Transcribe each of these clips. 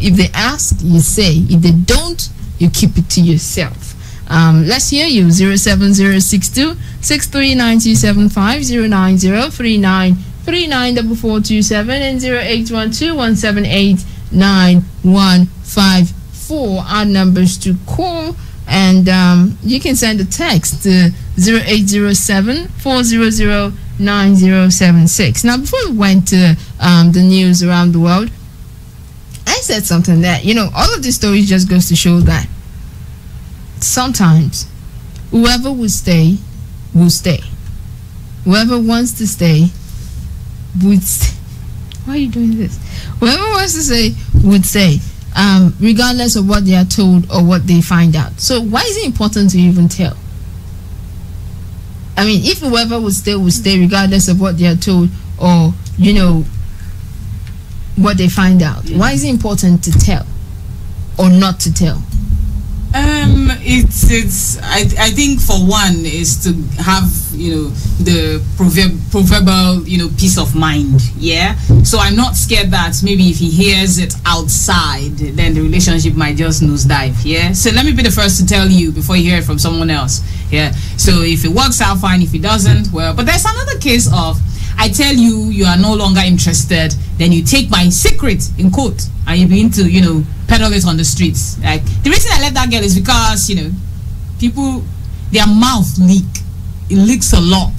If they ask, you say. If they don't, you keep it to yourself. Let's hear you. 07062 639275 09039394427 and 0812178915 our numbers to call. And you can send a text to 0807-400-9076. Now, before we went to the news around the world, I said something that, all of these stories just goes to show that sometimes whoever will stay will stay. Whoever wants to stay would stay. Why are you doing this? Whoever wants to stay would stay. Regardless of what they are told or what they find out. So why is it important to even tell? I mean, if whoever will stay regardless of what they are told or, what they find out. Why is it important to tell or not to tell? I think for one is to have the proverbial peace of mind. Yeah, so I'm not scared that maybe if he hears it outside, then the relationship might just nosedive. Yeah, so let me be the first to tell you before you hear it from someone else. Yeah, so if it works out, fine. If it doesn't, well. But there's another case of I tell you you are no longer interested, then you take my secret in quote and you begin to peddle it on the streets. Like the reason I left that girl is because people, their mouth it leaks a lot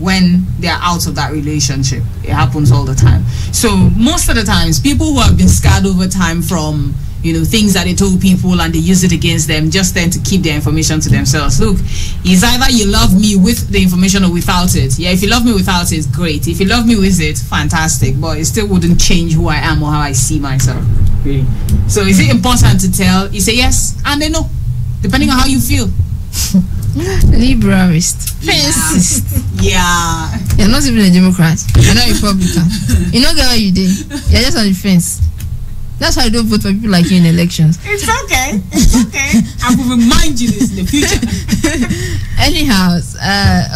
when they're out of that relationship. It happens all the time. So most of the times people who have been scarred over time from things that they told people and they use it against them just tend to keep their information to themselves. Look, it's either you love me with the information or without it. Yeah, if you love me without it, great. If you love me with it, fantastic. But it still wouldn't change who I am or how I see myself. Really. So is it important to tell? You say yes and they know, depending on how you feel. Liberalist. Fencist. Yeah. You're not even a Democrat. You're not a Republican. You know what you did? You're just on the fence. That's why I don't vote for people like you in elections. It's okay. It's okay. I will remind you this in the future. Anyhow,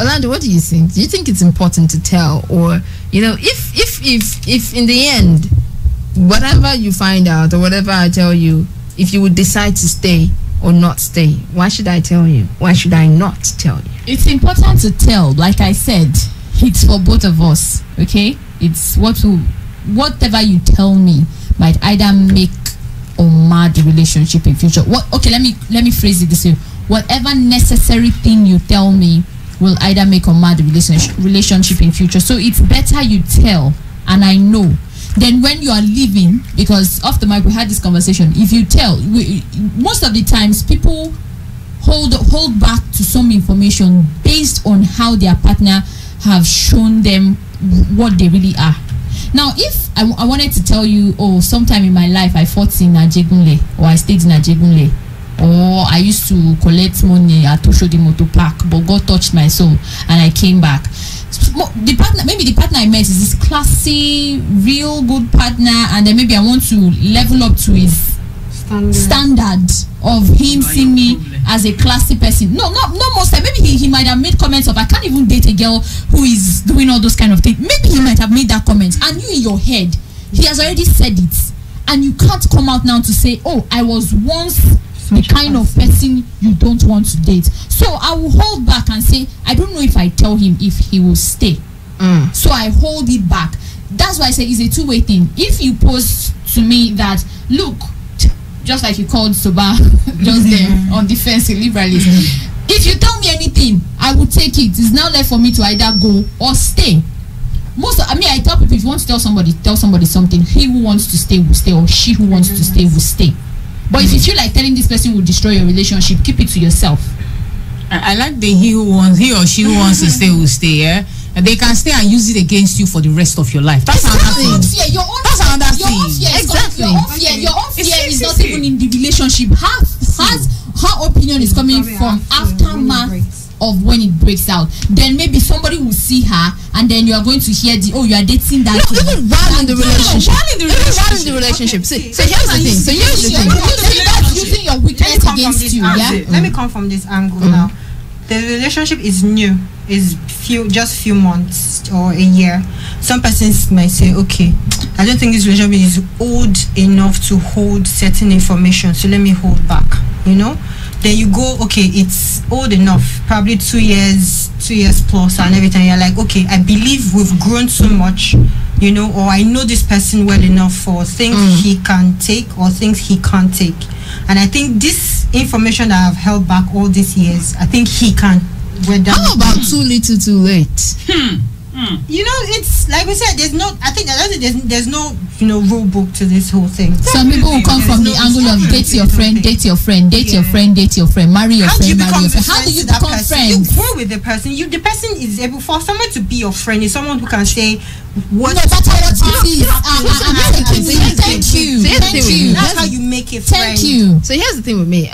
Orlando, what do you think? Do you think it's important to tell, or if in the end, whatever you find out or whatever I tell you, if you would decide to stay or not stay, why should I tell you? Why should I not tell you? It's important to tell. Like I said, it's for both of us. Okay, it's whatever you tell me might either make or mar the relationship in future. Okay, let me phrase it this way. Whatever necessary thing you tell me will either make or mar the relationship in future. So it's better you tell, and I know. Then when you are leaving, because off the mic we had this conversation, if you tell, most of the times people hold back to some information based on how their partner have shown them what they really are. Now, if I wanted to tell you, sometime in my life I fought in Ajegunle, or I stayed in Ajegunle, or I used to collect money at Oshodi Motor Park, but God touched my soul and I came back. The partner I met is this classy, real good partner, and then maybe I want to level up to his standard of him seeing me as a classy person. No, not most time. Maybe he might have made comments of I can't even date a girl who is doing all those kind of things. Maybe he might have made that comment, and you in your head, he has already said it, and you can't come out now to say, I was once the kind of person you don't want to date. So I will hold back and say I don't know if I tell him if he will stay. So I hold it back. That's why I say it's a two-way thing. If you post to me that, look, just like you called Soba just there on defense liberalism, if you tell me anything, I will take it. It's now left for me to either go or stay. I tell people, if you want to tell somebody something. He who wants to stay will stay, or she who wants to stay will stay. But if you feel like telling this person will destroy your relationship, keep it to yourself. I like the he or she who wants to stay will stay. Yeah, and they can stay and use it against you for the rest of your life. That's another thing. Your own fear is not even in the relationship. Her opinion is coming from aftermath of when it breaks out. Then maybe somebody will see her, and then you are going to hear you are dating that. Even while in the relationship. So here's the thing. That's using your weakness against you. Let me come from this angle now. The relationship is new, is few months or a year. Some persons might say, okay, I don't think this relationship is old enough to hold certain information, so let me hold back, you know. Then you go, okay, it's old enough, probably 2 years plus and everything. You're like, okay, I believe we've grown so much, you know, or I know this person well enough for things he can take or things he can't take. And I think this information that I've held back all these years, I think he can. How about too little, too late? You know, it's like we said, there's no, I think there's no, you know, rule book to this whole thing. Some people will come from the angle of date your friend, date your friend, date your friend, date your friend, marry your friend, marry your friend. How do you become friends? You grow with the person. The person is able, for someone to be your friend is someone who can say what. No, that's what it is. Thank you. That's how you make a friend. Thank you. So here's the thing with me,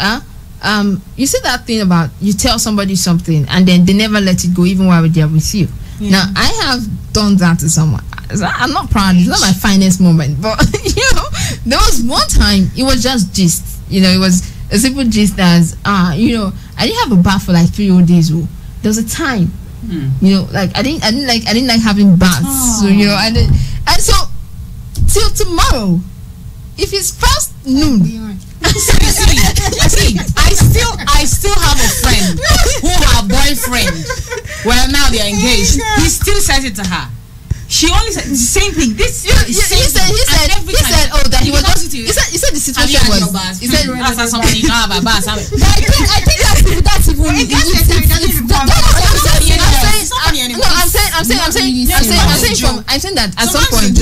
you see that thing about you tell somebody something and then they never let it go even while they're with you. Yeah. Now I have done that to someone. I'm not proud. It's not my finest moment, but you know, there was one time it was just gist. You know, it was a simple gist as you know, I didn't have a bath for like 3 whole days. There was a time, you know, like I didn't like having baths. So you know, and so till tomorrow, if it's past noon. See, I still have a friend who her boyfriend, well now they're engaged, he still says it to her. She only said the same thing. He said oh that he was just he said the situation was he said that's something you know about bass. I think that's I'm saying that at some point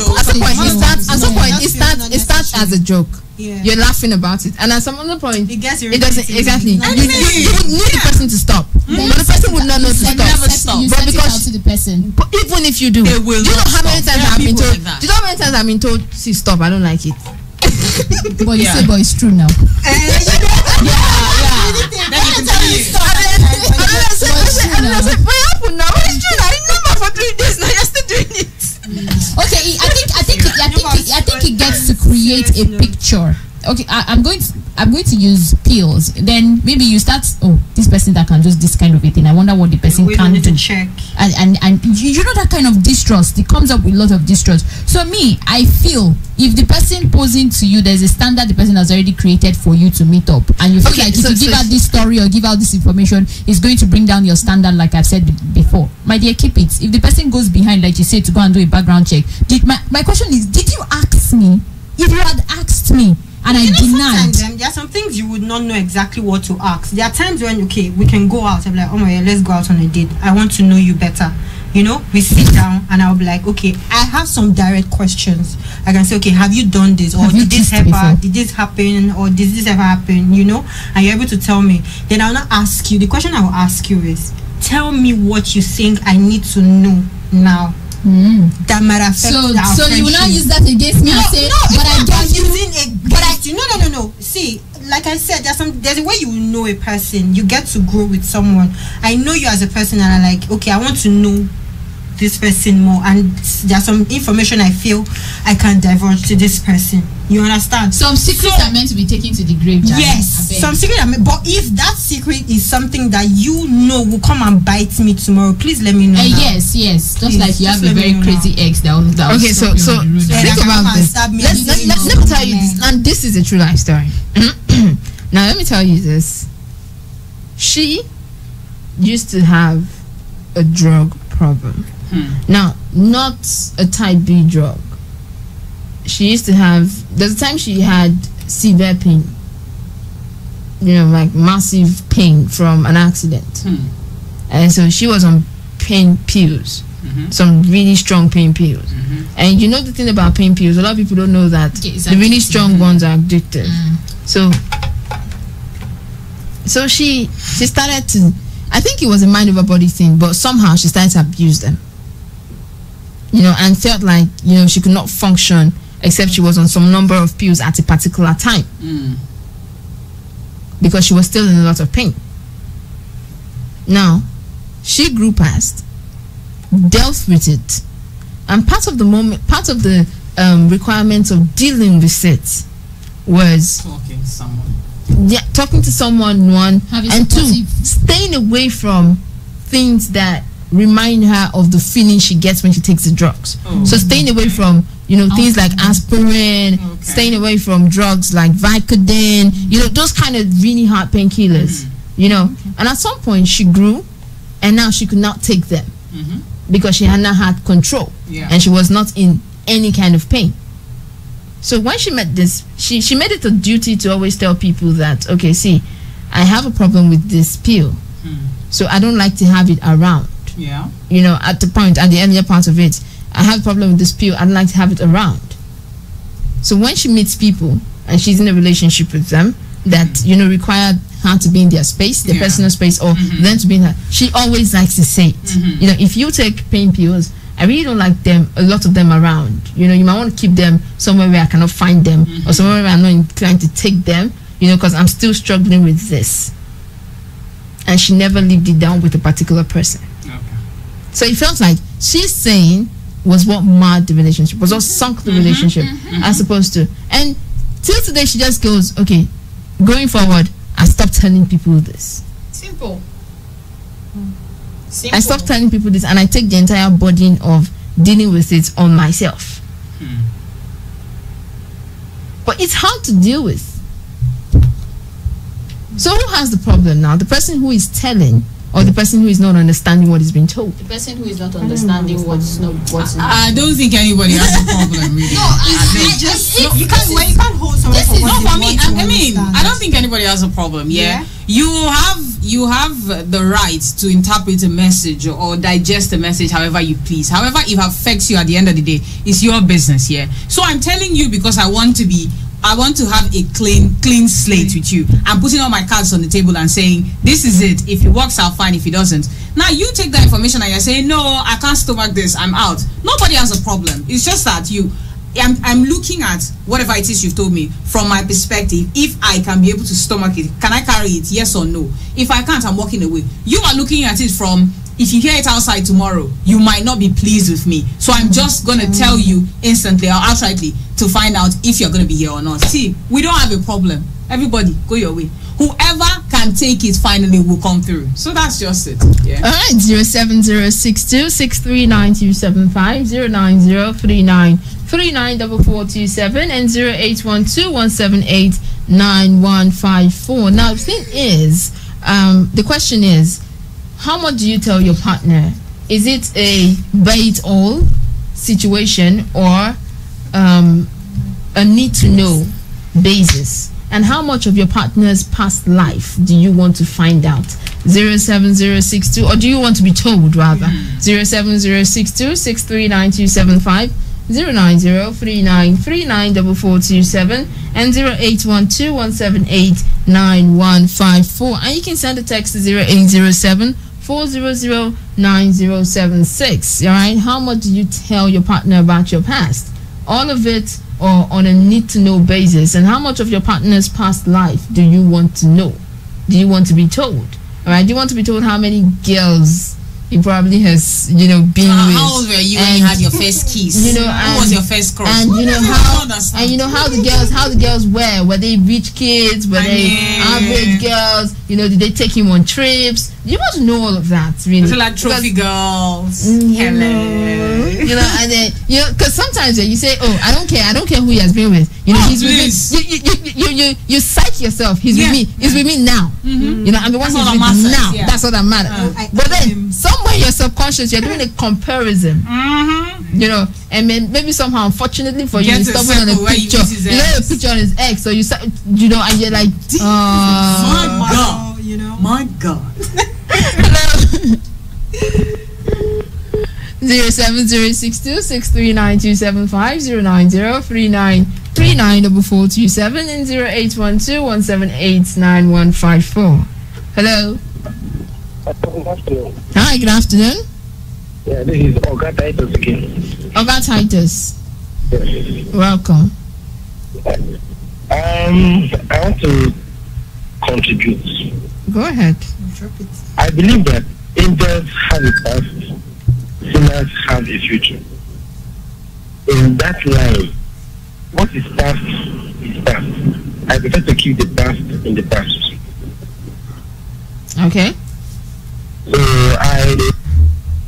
it starts as a joke. Yeah. You're laughing about it, and at some other point it doesn't exactly. You would need the person to stop, but the person would not know to stop. Never stop. But because to the person, but even if you do, do you know how many times I've been told? Do you know how many times I've been told? See, stop! I don't like it. But you say, but it's true now. Yeah. Then you can see it. I said, what happened now? It's true. I didn't know for 3 days. Now you're still doing it. Okay, I think it gets to create a picture. Okay, I'm going to use pills. Then maybe you start. Oh, this person that can just this kind of a thing. I wonder what the person can do. Check. And you know that kind of distrust. It comes up with a lot of distrust. So me, I feel if the person posing to you, there's a standard the person has already created for you to meet up, and you feel like if you give out this story or give out this information, it's going to bring down your standard. Like I've said before, my dear, keep it. If the person goes behind, like you said, to go and do a background check, my question is, did you ask me? If you had asked me and I denied, there are some things you would not know exactly what to ask. There are times when we can go out. I'm like, oh my God, let's go out on a date. I want to know you better. You know, we sit down and I'll be like, okay, I have some direct questions. I can say, okay, have you done this, or did this ever, did this happen, or did this ever happen? You know, and you're able to tell me. Then I'll not ask you. The question I will ask you is, tell me what you think I need to know now. That might affect our so friendship. You will not use that against me and say, but I gave you. No. See, like I said, there's a way you will know a person. You get to grow with someone. I know you as a person, and I'm like, okay, I want to know this person more, and there's some information I feel I can divulge to this person. You understand? Some secrets are meant to be taken to the grave. Yes, some secret but if that secret is something that you know will come and bite me tomorrow, please let me know. Yes. Just please, like you have a very crazy ex that was okay. So think about this. Let me tell you this, and this is a true life story. Now let me tell you this. She used to have a drug problem. Now, not a type B drug. She used to have, there's a time she had severe pain, you know, like massive pain from an accident. And so she was on pain pills, some really strong pain pills. And you know the thing about pain pills, a lot of people don't know that the really strong ones are addictive. So she started to, I think it was a mind over body thing, but somehow she started to abuse them. You know, and felt like, you know, she could not function except she was on some number of pills at a particular time. Because she was still in a lot of pain. Now, she grew past, dealt with it, and part of the requirements of dealing with it was talking to someone, one, and two, staying away from things that remind her of the feeling she gets when she takes the drugs. So staying away from things like aspirin, staying away from drugs like Vicodin, those kind of really hard painkillers, And at some point she grew, and now she could not take them because she had not had control, and she was not in any kind of pain. So when she met this, she made it a duty to always tell people that, okay, see, I have a problem with this pill, so I don't like to have it around. Yeah. At the earlier part of it, I have a problem with this pill, I don't like to have it around. So when she meets people and she's in a relationship with them that, require her to be in their space, their personal space, or them to be in her, she always likes to say it. If you take pain pills, I really don't like a lot of them around. You might want to keep them somewhere where I cannot find them, or somewhere where I'm not inclined to take them, because I'm still struggling with this. And she never lived it down with a particular person. Okay. So it felt like she's saying was what marred the relationship, was what sunk the relationship, as opposed to. And till today, she just goes, okay, going forward, I stopped telling people this. Simple. I stopped telling people this, and I take the entire burden of dealing with it on myself. But it's hard to deal with. So who has the problem now? The person who is telling, or the person who is not understanding what is being told? The person who is not understanding what's I don't think anybody has a problem with it. You can't hold someone for what they want to understand. I don't think anybody has a problem. You have the right to interpret a message or digest a message however you please. However, if it affects you at the end of the day, it's your business. So I'm telling you because I want to have a clean slate with you. I'm putting all my cards on the table and saying, this is it. If it works out, fine. If it doesn't, now you take that information and you're saying, no, I can't stomach this, I'm out. Nobody has a problem. It's just that I'm looking at whatever it is you've told me from my perspective. If I can be able to stomach it, can I carry it? Yes or no? If I can't, I'm walking away. You are looking at it from, if you hear it outside tomorrow, you might not be pleased with me. So I'm just going to tell you instantly or outrightly to find out if you're going to be here or not. See, we don't have a problem. Everybody, go your way. Whoever can take it finally will come through. So that's just it. All right, 07062 639275 09039 394427 and 0812 178 9154. Now, the thing is, the question is, how much do you tell your partner? Is it a buy-it-all situation or a need-to-know basis? And how much of your partner's past life do you want to find out? 07062, or do you want to be told rather? 07062 639275 09039 394427 and 0812 178 9154. And you can send a text to 0807 400 9076. All right, how much do you tell your partner about your past? All of it, or on a need-to-know basis? And how much of your partner's past life do you want to know? Do you want to be told? All right, do you want to be told how many girls he probably has, been with? How old were you when you had your first kiss? Who was your first crush? And how the girls were they rich kids? Were they average girls? Did they take him on trips? You want to know all of that, really. So like trophy girls. Hello. And then because sometimes you say, oh, I don't care who he has been with. He's with me. You psych yourself. He's with me. He's with me now. I'm the one who's with me now. That's what that matters. But then somewhere in your subconscious, you're doing a comparison. And maybe somehow, unfortunately for you, you're on a picture. You know a picture on his ex, so and you're like, my God. 07062 639275 09039 394427 and 0812 178 9154. Hello. Good afternoon. Hi, good afternoon. Yeah, this is Oga Titus again. Oga Titus. Yes. Welcome. I want to contribute. Go ahead. I believe that angels have a past, sinners have a future. In that line, what is past is past. I prefer to keep the past in the past. Okay. So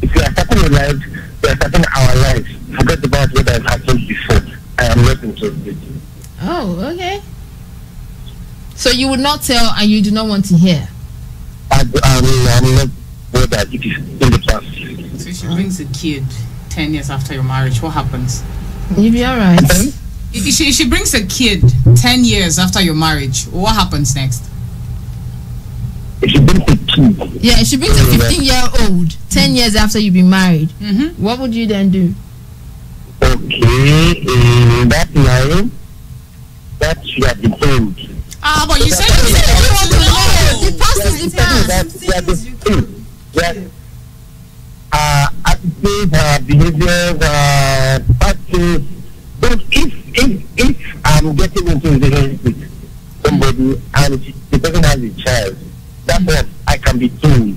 if we are starting a life, we are starting our lives. Forget about what has happened before. So you would not tell, and you do not want to hear. I'm not worried that it is in the past. So she brings a kid 10 years after your marriage. What happens? You'll be alright. If she brings a kid 10 years after your marriage, what happens next? If she brings a kid, Yeah, if she brings a 15-year-old 10 years after you've been married, what would you then do? okay, in that line, that should have been told. Ah, but you said The you past is the past. That is the thing. That attitude, behavior, practice. But if I'm getting into a relationship with somebody and the person has a child, that's what I can be told.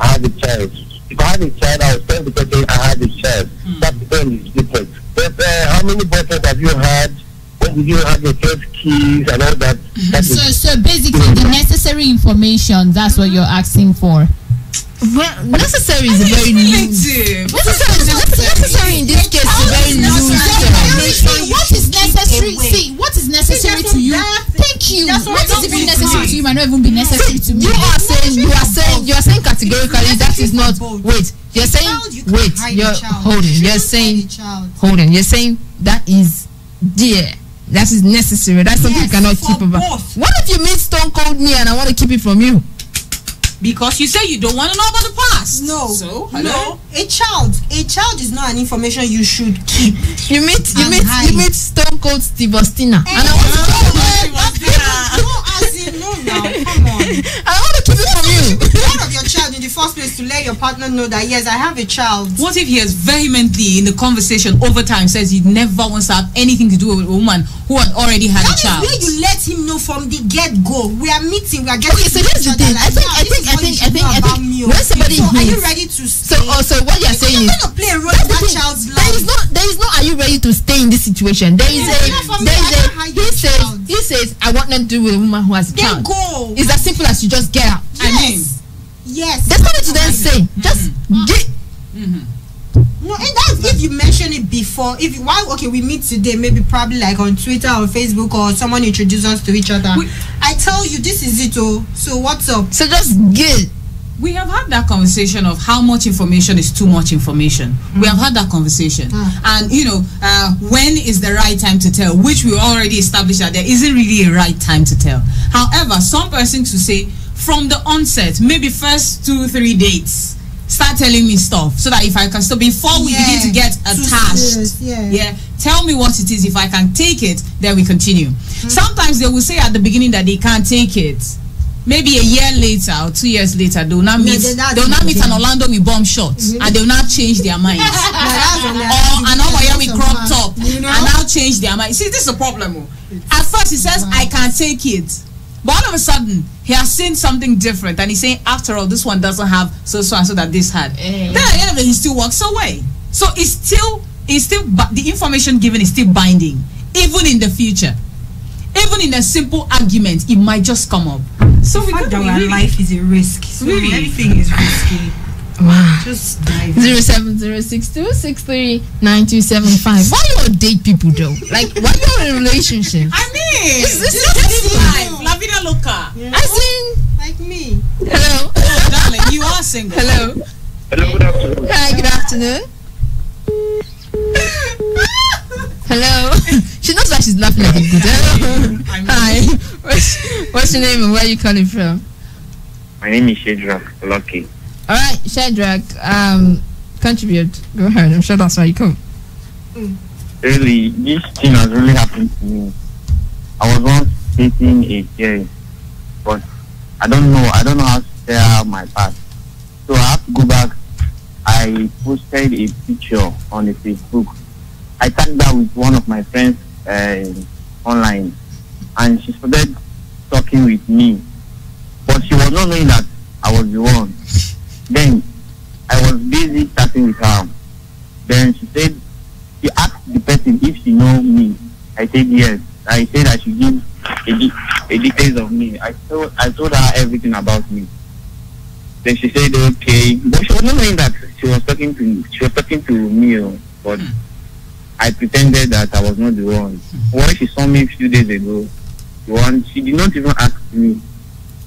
I have a child. If I have a child, I will tell the person I have a child. That then is different. But how many boyfriends have you had? When did you have your first keys and all that? So basically, the necessary information, that's what you're asking for. Well, necessary is a very loose. Necessary in this case is a very loose term. What is necessary? See, what is necessary to you? Thank you. What is even necessary to you might not even be necessary to me. You are saying categorically that is not. Wait, you're saying wait. You're holding. You're saying holding. You're saying that is dear. That is necessary. That's something you cannot keep about. What if you meet Stone Cold me and I want to keep it from you? Because you say you don't want to know about the past. No. So, no. A child is not an information you should keep. You meet Stone Cold Steve Ostina, and I want to come on. I want to keep it from you. One of your child in the first place to let your partner know that yes, I have a child. What if he has vehemently in the conversation over time says he never wants to have anything to do with a woman who had already had a child? That is where you let him know from the get-go. We are meeting. We are getting. Okay, so here's the thing. I think when somebody are you ready to stay? So what you're saying is you're going to play a role in that child's life. There is no are you ready to stay in this situation? He says I want nothing to do with a woman who has a child. Go. It's as simple as you just get out. Yes. That's what to then say. Just get. No, and that's if you mention it before. If we meet today, maybe probably like on Twitter or Facebook or someone introduce us to each other. I tell you this is it. So what's up? So just get. We have had that conversation of how much information is too much information. We have had that conversation. And, when is the right time to tell, which we already established that there isn't really a right time to tell. However, some persons will say, from the onset, maybe first 2-3 dates, start telling me stuff so that if I can still, before we begin to get attached, tell me what it is. If I can take it, then we continue. Sometimes they will say at the beginning that they can't take it. Maybe a year later or 2 years later, they'll not meet an Orlando with bomb shots and they'll not change their minds. Or an Miami crop top and now change their mind. See, this is a problem. At first he says, I can't take it. But all of a sudden, he has seen something different and he's saying, after all, this one doesn't have so and so that this had. Then at the end of it, he still walks away. So it's still the information given is still binding, even in the future. Even in a simple argument, it might just come up. So the fact that our life is a risk. So everything is risky. Wow. Just dive. 07062639275. Why you don't date people though? Like, why you in a relationship? I mean, this is life. La vida loca. I seen like me. Hello. Darling, you are single. Hello. Hello, good afternoon. Hi, good afternoon. Hello. She knows why she's laughing like a good. Hi. What's your name and where are you calling from? My name is Shadrach Lucky. All right, Shadrach. Contribute. Go ahead. I'm sure that's why you come. Really, this thing has really happened to me. I was once dating a girl, but I don't know how to tell my past. So I have to go back. I posted a picture on the Facebook. I tagged that with one of my friends online, and she started talking with me, but she was not knowing that I was the one. Then I was busy chatting with her. Then she asked the person if she know me. I said yes. I said I should give a details of me. I told her everything about me. Then she said okay, but she was not knowing that she was talking to me, but I pretended that I was not the one. When she saw me a few days ago, She did not even ask me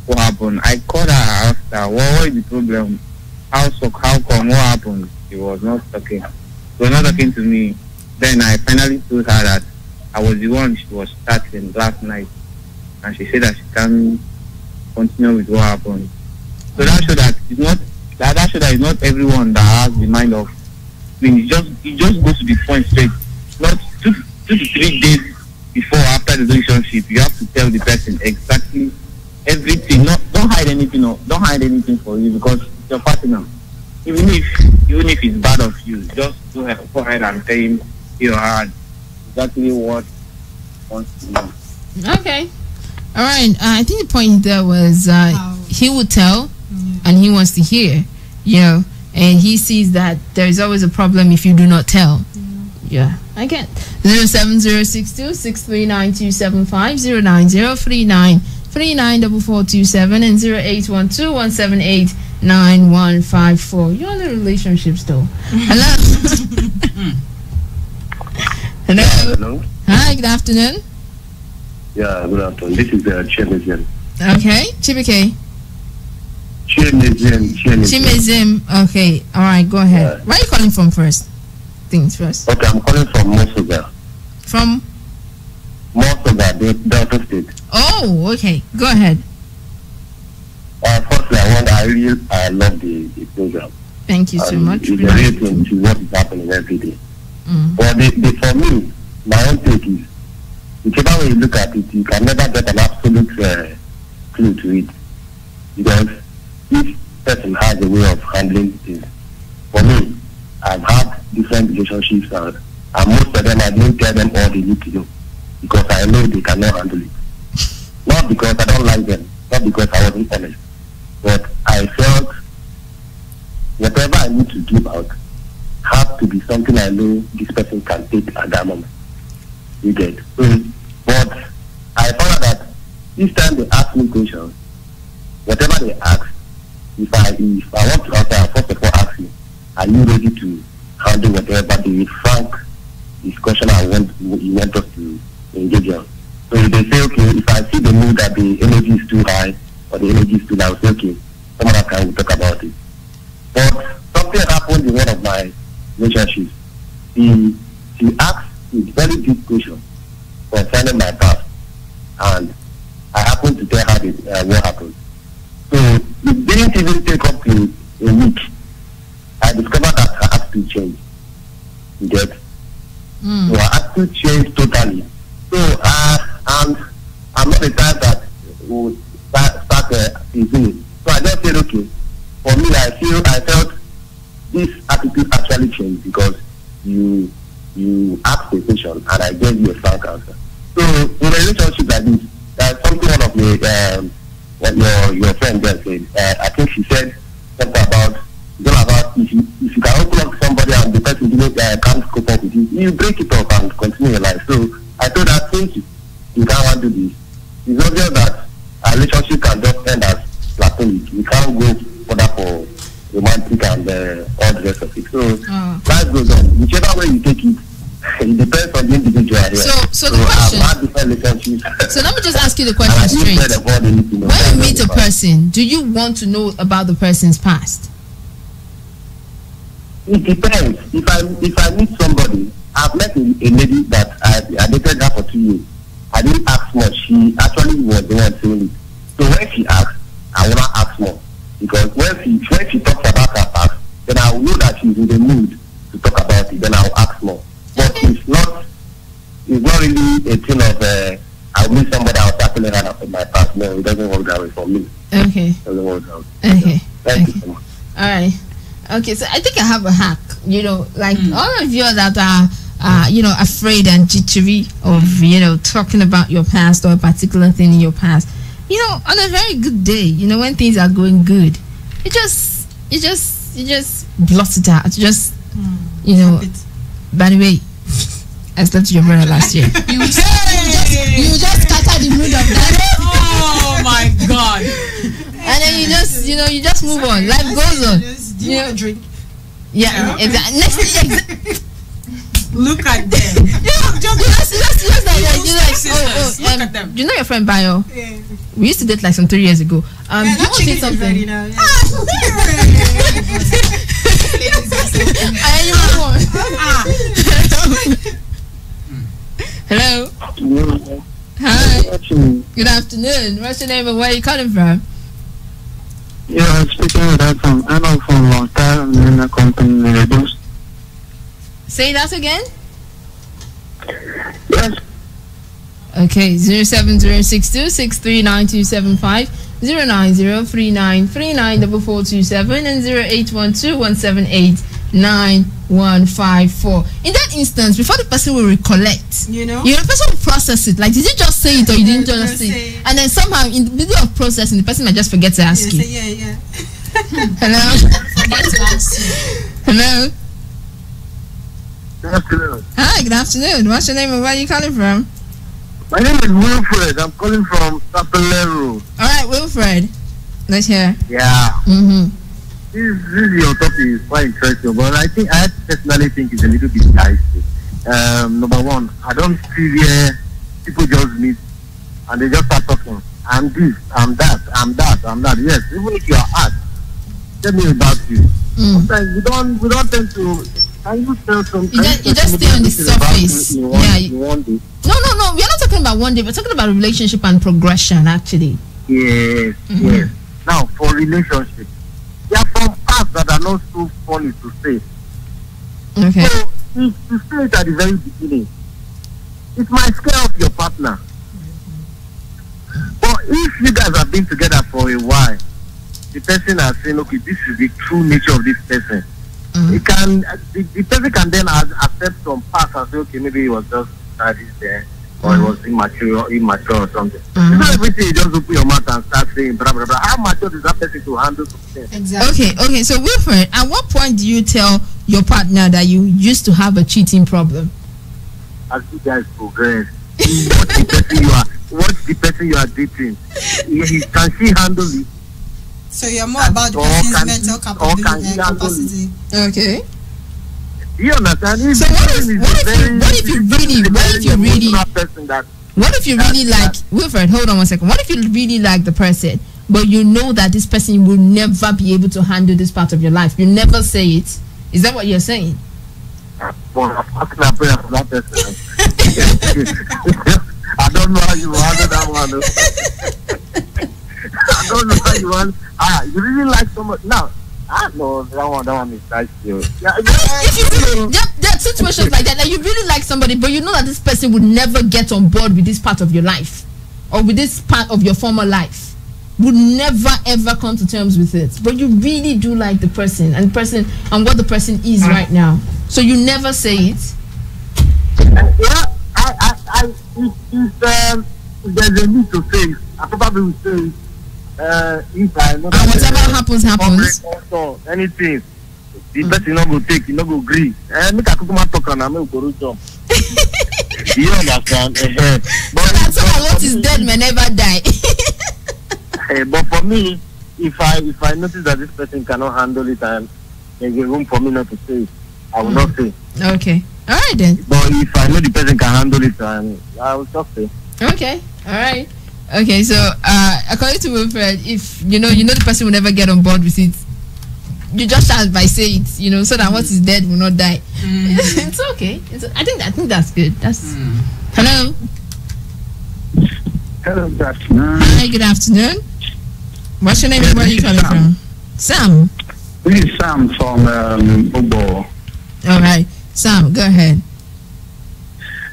what happened. I called her after. What is the problem? How come? What happened? She was not talking. She was not talking to me. Then I finally told her that I was the one she was starting last night, and she said that she can't continue with what happened. So that showed that it's not that showed that it's not everyone that has the mind of. I mean, it just goes to the point straight. Not 2 to 3 days before or after the relationship, you have to tell the person exactly everything. Don't hide anything. Don't hide anything for you, because it's your partner. Even if it's bad of you, just go ahead and tell him your heart exactly what he wants to know. Okay. All right. I think the point there was he would tell, and he wants to hear, and he sees that there is always a problem if you do not tell. Yeah, I get 07062 639 09039 394427 and 0812 178 9154. You're in a relationship still. Hello. Hello. Hello. Hi, good afternoon. Yeah, good afternoon. This is Chimezim. Okay, Chibike. Chimezim. Okay, all right, go ahead. Where are you calling from first? Things first. Okay, I'm calling from Mosoga. From? Mosoga, Delta State. Oh, okay. Go ahead. Firstly, I love the program. Thank you so much. It's a real thing to what is happening every day. But for me, my own take is, whichever way you look at it, you can never get an absolute clue to it. Because each person has a way of handling things. For me, I've had different relationships, and most of them I didn't tell them all they need to know, because I know they cannot handle it. Not because I don't like them, not because I wasn't honest, but I felt whatever I need to give out has to be something I know this person can take at that moment. You get? But I found out that each time they ask me questions, whatever they ask, if I want to answer, I first of all ask you, are you ready to handle whatever the frank discussion you want us to engage on? So if they say, okay, if I see the mood that the energy is too high or the energy is too low, I will say, okay, some other time we'll talk about it. But something happened in one of my relationships. She asked a very deep question concerning my past, and I happened to tell her what happened. So it didn't even take up to a week. I discovered that her attitude changed. You get? So her attitude changed totally. So I'm not the type that will start teasing it. So I just said, okay, for me, I felt this attitude actually changed because you asked a question and I gave you a frank answer. So in a relationship like this, there's something one of your friend there said. I think she said something about, it's all about if you can open up somebody and the person can't cope up with it, you break it up and continue your life. So I told her, since you can't do this, it's obvious that a relationship can just end as platonic. You can't go further for romantic and all the rest of it. So life goes on. Whichever way you take it, it depends on the individual here. So the question. I've had different relationships. So let me just ask you the question straight. When you meet a person, do you want to know about the person's past? It depends. If I meet somebody, I've met a lady that I dated her for 2 years. I didn't ask much. She actually was the one saying it. So when she asked, I want to ask more. Because when she talks about her past, then I will know that she's in the mood to talk about it. Then I'll ask more. But it's not really a thing of I'll meet somebody, I'll start telling her about my past. No, it doesn't work that way for me. Okay. It doesn't work that way. Okay. Thank you so much. All right. Okay, so I think I have a hack. Like all of you that are afraid and jittery of talking about your past or a particular thing in your past. On a very good day, when things are going good, you just blot it out. By the way, I slept with your brother last year. You just scatter the mood of that. Oh my God! And then you just move on. Life goes on. Do you want a drink? Yeah. Exactly. Next thing. Look at them. Just like You're like, sisters. Look at them. you know your friend Bayo? Yeah. We used to date like some 3 years ago. Yeah, You that want to say chicken is ready something? now. Yeah. Hello. Hi. Good afternoon. What's your name and where are you calling from? Yeah, I'm speaking with that from Anna from Long Time in a company reduced. Say that again. Yes. Okay, 07062639275, 09039394427, and 081217899154. In that instance, before the person will recollect, You know? the person will process it. Like, did you just say it or you didn't just say say it? And then somehow, in the middle of processing, the person might just forget to Yeah, ask you. say, yeah. Hello? Forget to ask you. Hello? Good afternoon. Hi, good afternoon. What's your name and where are you calling from? My name is Wilfred. I'm calling from Sapeleru. All right, Wilfred. Let's hear. Yeah. Mm-hmm. This your topic is quite interesting, but I personally think it's a little bit dicey. Number one, I don't see where people just meet and they just start talking. I'm this, I'm that, I'm that, I'm that. Yes, even if you are asked, tell me about you. Sometimes we don't tend to. Can you tell something? You just stay on the surface. Yeah. In one day. No. We are not talking about one day. We're talking about relationship and progression, actually. Yes, yes. Now, for relationship, there are some parts that are not so funny to say. Okay. So, if you say it at the very beginning, it might scare off your partner. But if you guys have been together for a while, the person has saying, okay, this is the true nature of this person. It can, the person can then accept some parts and say, okay, maybe it was just studies there, or it was immature or something. It's not everything you just open your mouth and start saying blah blah blah. How mature is that person to handle something? Exactly. Okay. So, Wilfred, at what point do you tell your partner that you used to have a cheating problem? As you guys progress, watch the person you are dating. Can she handle it? So you're more about the Or person's can mental he handle capacity. Okay. Do you understand? If So the what person if- is what a if you- very- what if you really- a what if very you really- emotional person that What if you really like Wilfred? Hold on one second. What if you really like the person, but you know that this person will never be able to handle this part of your life? You never say it. Is that what you're saying? well, I'm asking a prayer for that person. I don't know how you handle that one. I don't know how you want. You really like someone now. No, that one is nice too. Yeah, There are situations like that. Like you really like somebody, but you know that this person would never get on board with this part of your life, or with this part of your former life. Would never ever come to terms with it. But you really do like the person and what the person is right now. So you never say it. yeah. If there's a need to say it, I probably will say it. If I know And whatever happens. Also, anything, the person not go take, he not go agree. Make a kukuma talk and I make go jump. You understand? But That's all. What is dead may never die. but for me, if I notice that this person cannot handle it and there's a room for me not to say it, I will not say. Okay. All right then. But if I know the person can handle it, and I will just say. Okay. All right. Okay. So, according to Wilfred, if you know the person will never get on board with it, you just start by saying it, so that what is dead will not die. It's okay. I think that's good. That's hello. Hello, good afternoon. Hi. Good afternoon. What's your name and where are you calling from? Sam. This is Sam from Obo. All right. Sam, go ahead.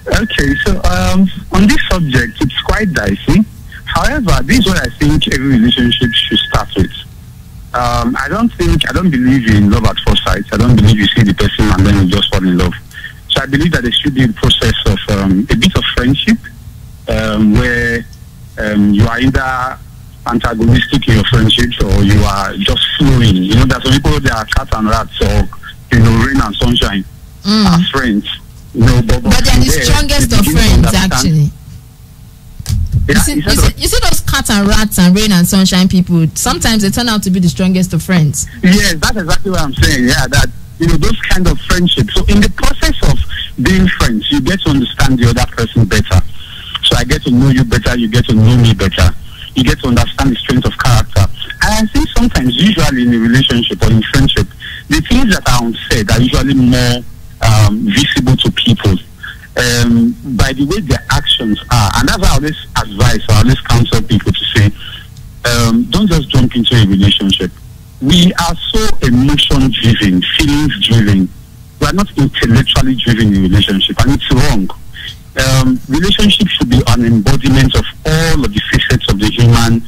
Okay, so on this subject, it's quite dicey. However, this is what I think every relationship should start with. I don't believe in love at first sight. I don't believe you see the person and then you just fall in love. So I believe that there should be a process of a bit of friendship where you are either antagonistic in your friendships or you are just flowing. There's some people that are cat and rats or rain and sunshine as friends. But they're the strongest of friends, actually. Yeah, you see those cat and rats and rain and sunshine people, sometimes they turn out to be the strongest of friends. Yes, that's exactly what I'm saying. Yeah, that those kind of friendships. So in the process of being friends, you get to understand the other person better. So I get to know you better, you get to know me better. You get to understand the strength of character. And I think sometimes, usually in a relationship or in friendship, the things that are unsaid are usually more visible to people by the way their actions are. And that's why I always advise or I always counsel people to say, don't just jump into a relationship. We are so emotion-driven, feelings-driven. We are not intellectually driven in relationship, and it's wrong. Relationship should be an embodiment of all of the facets of the human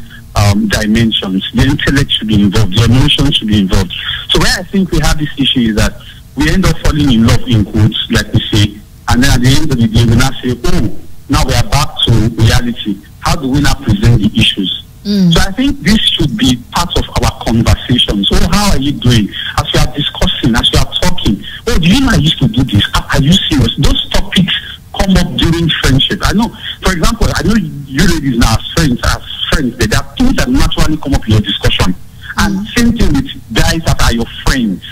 dimensions. The intellect should be involved, the emotions should be involved. So where I think we have this issue is that we end up falling in love, in quotes, like we say, and then at the end of the day we now say, oh, now we are back to reality. How do we now present the issues? So I think this should be part of our conversation. So how are you doing? As you are discussing, as you are talking, oh, do you know I used to do this? Are you serious? Those topics come up during friendship. I know, for example, I know you ladies now as friends, there are things that naturally come up in your discussion. And same thing with guys that are your friends.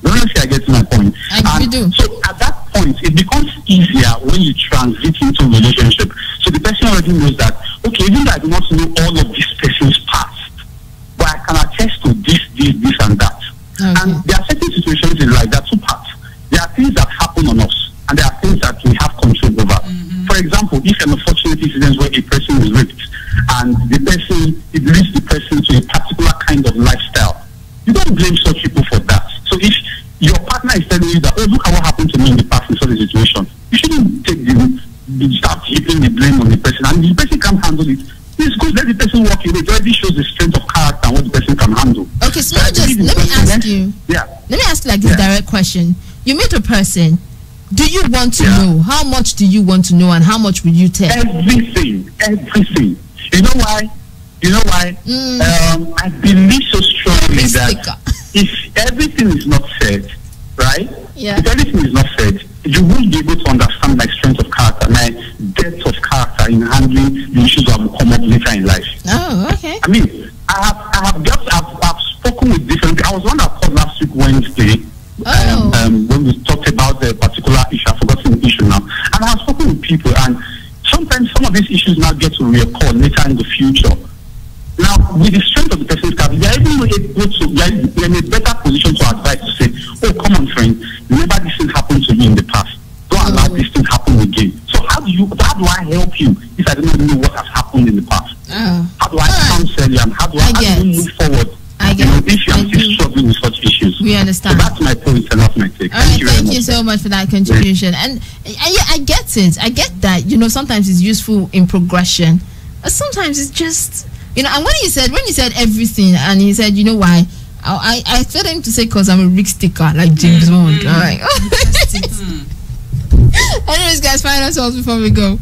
Don't know if I get to my point. I do. So at that point, it becomes easier when you transit into a relationship. So the person already knows that, okay, even though I do not know all of this person's past, but I can attest to this, and that. Okay. And there are certain situations in life, there are two parts. There are things that happen on us, and there are things that we have control over. For example, if an unfortunate incident where a person is raped, and it leads the person to a particular kind of lifestyle, you don't blame such people for that. So if your partner is telling you that, oh, look at what happened to me in the past in such a situation, you shouldn't start heaping the blame on the person, and the person can't handle it. It's good, let the person walk away. It already shows the strength of character and what the person can handle. Okay, so let me ask you like this direct question. You meet a person, do you want to know? How much do you want to know, and how much will you tell? Everything. You know why? I believe so strongly that if everything is not said, right? Yeah. If everything is not said, you won't be able to understand my strength of character, my depth of character in handling the issues that will come up later in life. Oh, okay. I mean, I've spoken with different people. I was on that call last week Wednesday. When we talked about the particular issue, I've forgotten the issue now. And I've spoken with people, and sometimes some of these issues now get to reoccur later in the future. Now, with the strength of the person's character, they are even able to, they're in a better position to advise, to say, oh, come on, friend, remember this thing happened to you in the past. Don't allow this thing happen again. So how do I help you if I don't know what has happened in the past? How do I counsel you, and how do you move forward? If you are still struggling with such issues. We understand. So that's my point and that's my take. Thank you so much for that contribution. And I get it. I get that. Sometimes it's useful in progression. Sometimes it's just, and when he said everything, and he said, you know why? I expected him to say, because I'm a Rick sticker, like James Bond. All right. Anyways, guys, final thoughts before we go.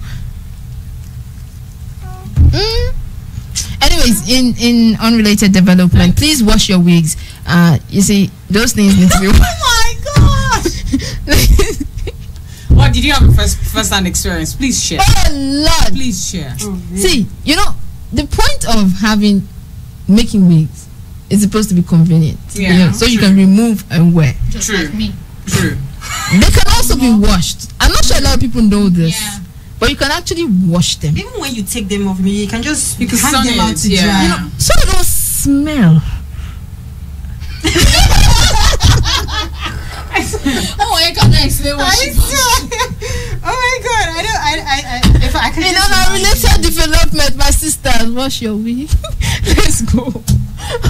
Anyways, in unrelated development, please wash your wigs. You see, those things need to be washed. Oh my God! What did you have a first-hand experience? Please share. Oh Lord! Please share. See, the point of making wigs is supposed to be convenient. So you can remove and wear. Just like me. True. They can also be washed. I'm not sure a lot of people know this. Yeah. But you can actually wash them. Even when you take them off, you can just hang them out to dry. So they don't smell. I can't explain what she Oh my God! If I can. My related development, my sisters, wash your wig. Let's go.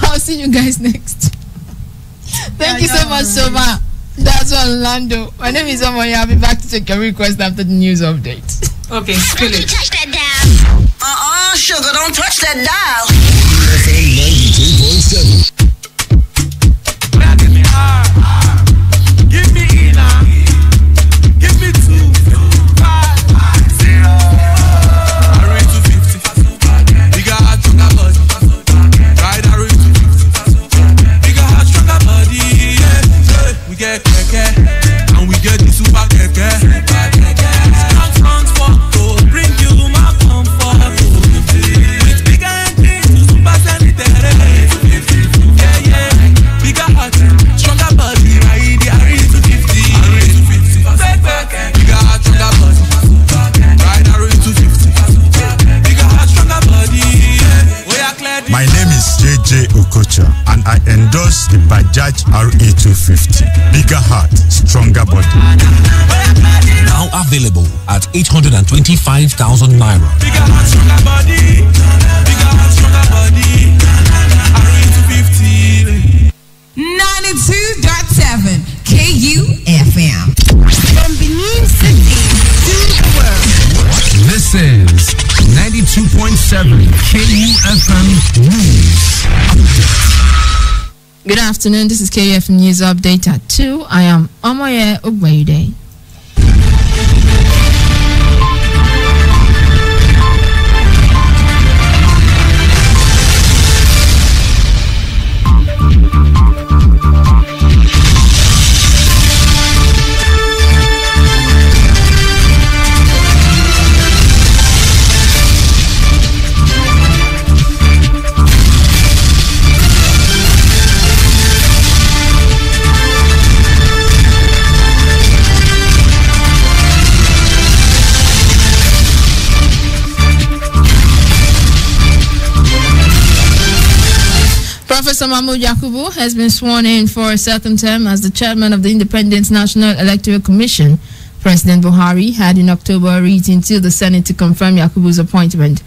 I'll see you guys next. Thank you so much, Soma. That's Orlando. My name is Omoye. I'll be back to take your request after the news update. Okay, spill it. Touch that dial. Sugar, don't touch that dial. FM 92.7. Give me Ina. Give me 2, 5, 0. I read 250. Bigger heart, stronger body. Ride I read 250. Bigger heart, stronger body. Yeah. We get keke, and we get the super keke. Front for to bring you my comfort. With bigger engine, agriculture, and I endorse the Bajaj RE250. Bigger heart, stronger body. Now available at 825,000 naira. Bigger heart, stronger body. Bigger heart, stronger body. RE250. 92.7 KUFM. From Benin City to the world. This is 92.7 KUFM News Update. Good afternoon. This is KUFM News Update at 2. I am Omoye Ogwayude. Professor Mahmoud Yakubu has been sworn in for a second term as the chairman of the Independent National Electoral Commission. President Buhari had in October written to the Senate to confirm Yakubu's appointment.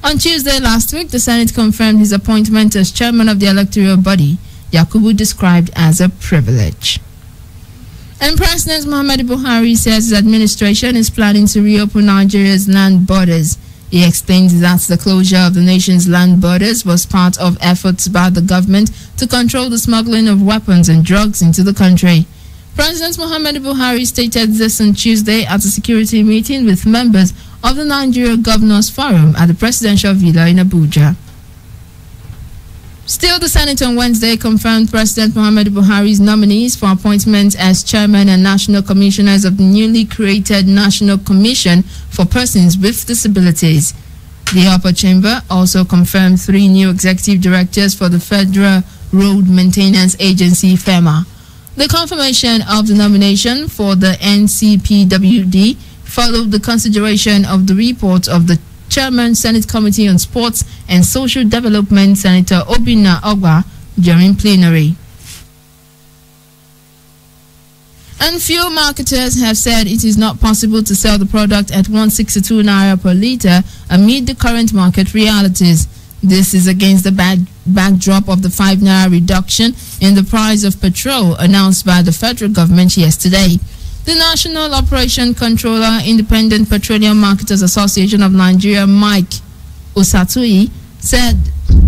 On Tuesday last week, the Senate confirmed his appointment as chairman of the electoral body, Yakubu described as a privilege. And President Muhammadu Buhari says his administration is planning to reopen Nigeria's land borders. He explains that the closure of the nation's land borders was part of efforts by the government to control the smuggling of weapons and drugs into the country. President Muhammadu Buhari stated this on Tuesday at a security meeting with members of the Nigeria Governors Forum at the Presidential Villa in Abuja. Still, the Senate on Wednesday confirmed President Muhammadu Buhari's nominees for appointment as chairman and national commissioners of the newly created National Commission for Persons with Disabilities. The upper chamber also confirmed 3 new executive directors for the Federal Road Maintenance Agency, FEMA. The confirmation of the nomination for the NCPWD followed the consideration of the report of the Chairman, Senate Committee on Sports and Social Development, Senator Obinna Ogba, during plenary. And fuel marketers have said it is not possible to sell the product at 162 naira per litre amid the current market realities. This is against the backdrop of the 5 naira reduction in the price of petrol announced by the federal government yesterday. The National Operation Controller, Independent Petroleum Marketers Association of Nigeria, Mike Osatui, said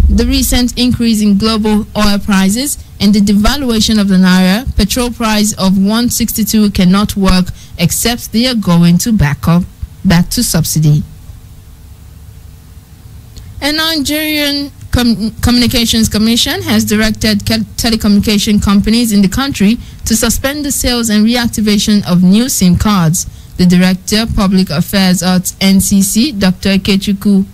the recent increase in global oil prices and the devaluation of the naira, petrol price of 162 cannot work except they are going to back to subsidy. A Nigerian Communications Commission has directed telecommunication companies in the country to suspend the sales and reactivation of new SIM cards. The Director, Public Affairs at NCC, Dr. Ikechukwu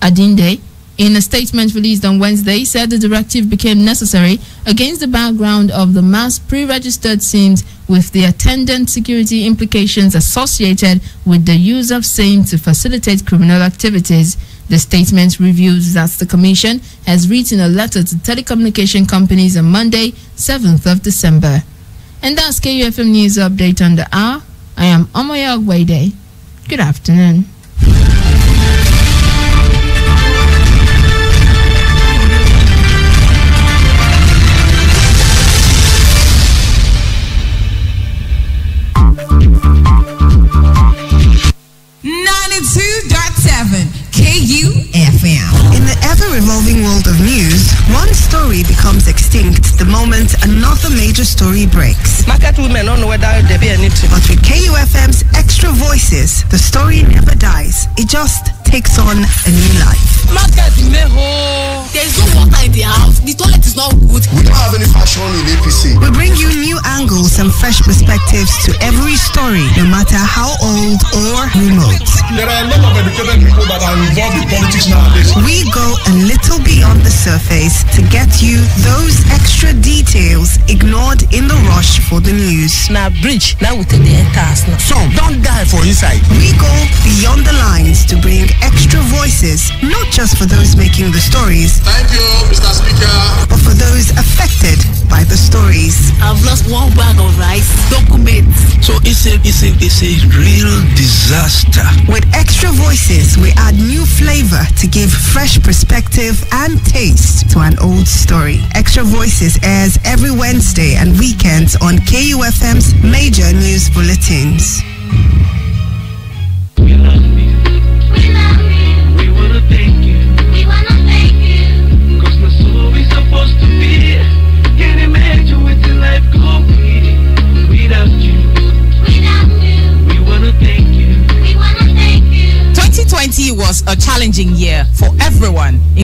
Adinde, in a statement released on Wednesday, said the directive became necessary against the background of the mass pre-registered SIMs with the attendant security implications associated with the use of SIM to facilitate criminal activities. The statement reveals that the Commission has written a letter to telecommunication companies on Monday, 7th of December. And that's KUFM News Update on the hour. I am Omoye Ogwayude. Good afternoon. KUFM. In the ever-revolving world of news, one story becomes extinct the moment another major story breaks. Market women don't know whether there be anything. But with KUFM's extra voices, the story never dies. It just takes on a new life. Market there's no water in the house. The toilet is not good. We don't have any fashion in APC. We bring you new angles and fresh perspectives perspectives to every story, no matter how old or remote. There are a lot of educated people that are involved in politics nowadays. We go a little beyond the surface to get you those extra details ignored in the rush for the news. Now bridge, now we take the entire. Some don't die for inside. We go beyond the lines to bring extra voices, not just for those making the stories. Thank you, Mr. Speaker. But for those affected by the stories. I've lost one bag of rice. Documents. So it's a real disaster. With extra voices, we add new flavor to give fresh perspective and taste to an old story. Extra Voices airs every Wednesday and weekends on KUFM's major news bulletins. We love you. We wanna thank you. Cause that's all we supposed to be. Can't imagine what your life could be without you. We wanna thank you. 2020 was a challenging year for everyone.